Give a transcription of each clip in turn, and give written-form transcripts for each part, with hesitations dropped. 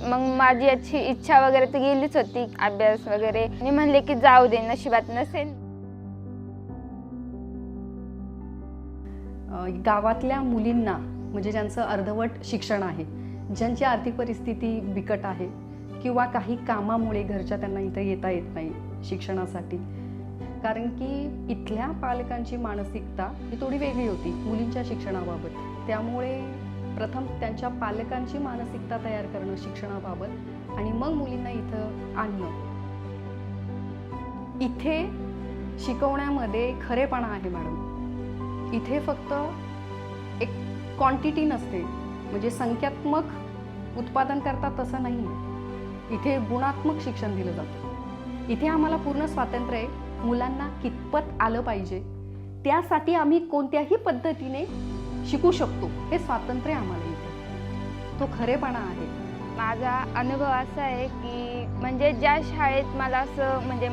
मग माझी याची इच्छा वगैरे तर गेलीच होती, अभ्यास वगैरे. मी म्हणले की जाऊ दे, नशिबात नसेल. गावातल्या मुलींना म्हणजे ज्यांचं अर्धवट शिक्षण आहे, ज्यांची आर्थिक परिस्थिती बिकट आहे किंवा काही कामामुळे घरच्या त्यांना इथं येता येत नाही शिक्षणासाठी, कारण की इथल्या पालकांची मानसिकता ही थोडी वेगळी होती मुलींच्या शिक्षणाबाबत. त्यामुळे प्रथम त्यांच्या पालकांची मानसिकता तयार करणं शिक्षणाबाबत आणि मग मुलींना इथं आणणं. इथे शिकवण्यामध्ये खरेपणा आहे मॅडम. इथे फक्त एक क्वांटिटी नसते, म्हणजे संख्यात्मक उत्पादन करतात तसं नाही. इथे गुणात्मक शिक्षण दिलं जातं. इथे आम्हाला पूर्ण स्वातंत्र्य आहे. मुलांना कितपत आलं पाहिजे त्यासाठी आम्ही कोणत्याही पद्धतीने शिकू शकतो, हे स्वातंत्र्य आम्हाला इथे. तो खरेपणा आहे. माझा अनुभव असा आहे की म्हणजे ज्या शाळेत मला असं म्हणजे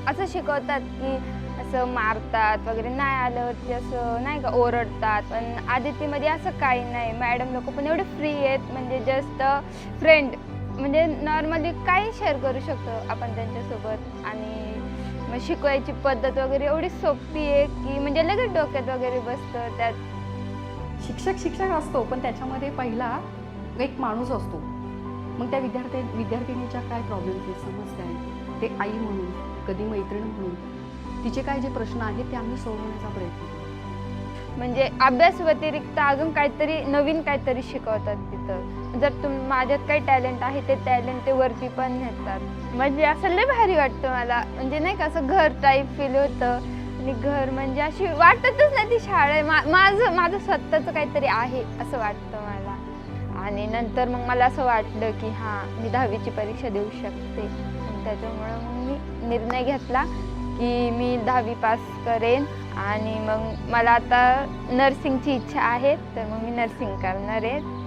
असं शिकवतात की असं मारतात वगैरे, नाही आल्यावरती असं नाही का ओरडतात, पण आदित्यमध्ये असं काही नाही. मॅडम लोक पण एवढे फ्री आहेत, म्हणजे जस्ट फ्रेंड, म्हणजे नॉर्मली काही शेअर करू शकतो आपण त्यांच्यासोबत. आणि मग शिकवायची पद्धत वगैरे एवढी सोपी आहे की म्हणजे लगेच डोक्यात वगैरे बसतं. त्यात शिक्षक असतो, पण त्याच्यामध्ये पहिला एक माणूस असतो. मग त्या विद्यार्थिनीच्या काय प्रॉब्लेम्स आहेत, समस्या आहेत, ते आई म्हणून, कधी मैत्रीण म्हणून तिचे काय जे प्रश्न आहेत ते आम्ही सोडवण्याचा प्रयत्न करतो. म्हणजे अभ्यास व्यतिरिक्त अजून काहीतरी नवीन काहीतरी शिकवतात तिथं. जर माझ्यात काही टॅलेंट आहे ते टॅलेंट ते वरती पण नेतात. म्हणजे असं लय भारी वाटतं मला, म्हणजे नाही का असं घर टाईप फील होतं. आणि घर म्हणजे अशी वाटतच नाही ती शाळा आहे, माझं स्वतःचं काहीतरी आहे असं वाटतं मला. आणि नंतर मग मला असं वाटलं की हां, मी 10वीची परीक्षा देऊ शकते. त्याच्यामुळं मग मी निर्णय घेतला की मी 10वी पास करेन. आणि मग मला आता नर्सिंगची इच्छा आहे, तर मग मी नर्सिंग करणार आहे.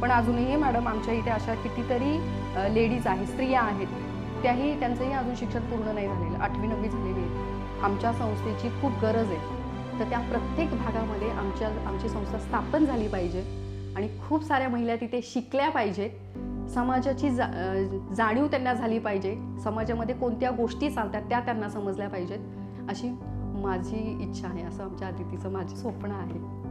पण अजूनही मॅडम आमच्या इथे अशा कितीतरी लेडीज आहेत, स्त्रिया आहेत, त्यांचंही अजून शिक्षण पूर्ण नाही झालेलं, 8वी 9वी झालेली आहे. आमच्या संस्थेची खूप गरज आहे. तर त्या प्रत्येक भागामध्ये आमची संस्था स्थापन झाली पाहिजे आणि खूप साऱ्या महिला तिथे शिकल्या पाहिजे. समाजाची जाणीव त्यांना झाली पाहिजे. समाजामध्ये कोणत्या गोष्टी चालतात त्या त्यांना समजल्या पाहिजेत, अशी माझी इच्छा आहे. असं आमच्या अतिथीचं माझं स्वप्न आहे.